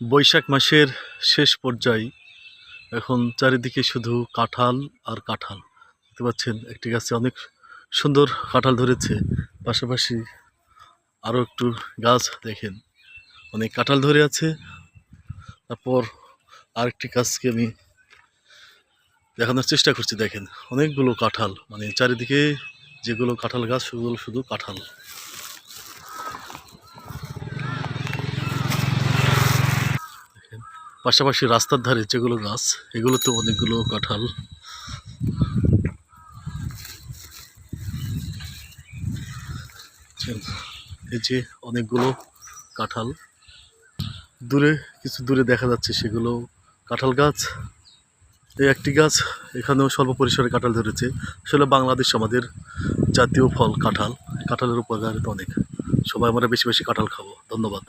বৈশাখ মাসের শেষ পর্যায়ে এখন চারিদিকে শুধু কাঁঠাল আর কাঁঠাল। দেখতে পাচ্ছেন একটি গাছে অনেক সুন্দর কাঁঠাল ধরেছে, পাশাপাশি আরও একটু গাছ দেখেন অনেক কাঁঠাল ধরে আছে। তারপর আরেকটি গাছকে আমি দেখানোর চেষ্টা করছি, দেখেন অনেকগুলো কাঁঠাল, মানে চারিদিকে যেগুলো কাঁঠাল গাছ সেগুলো শুধু কাঁঠাল। পাশাপাশি রাস্তার ধারে যেগুলো গাছ এগুলোতে অনেকগুলো কাঁঠাল। এই যে অনেকগুলো কাঁঠাল, দূরে কিছু দূরে দেখা যাচ্ছে সেগুলো কাঁঠাল গাছ। এই একটি গাছ এখানেও স্বল্প পরিসরে কাঁঠাল ধরেছে। আসলে বাংলাদেশ আমাদের জাতীয় ফল কাঁঠাল, কাঁঠালের উপকারিতা অনেক। সবাই আমরা বেশি বেশি কাঁঠাল খাবো। ধন্যবাদ।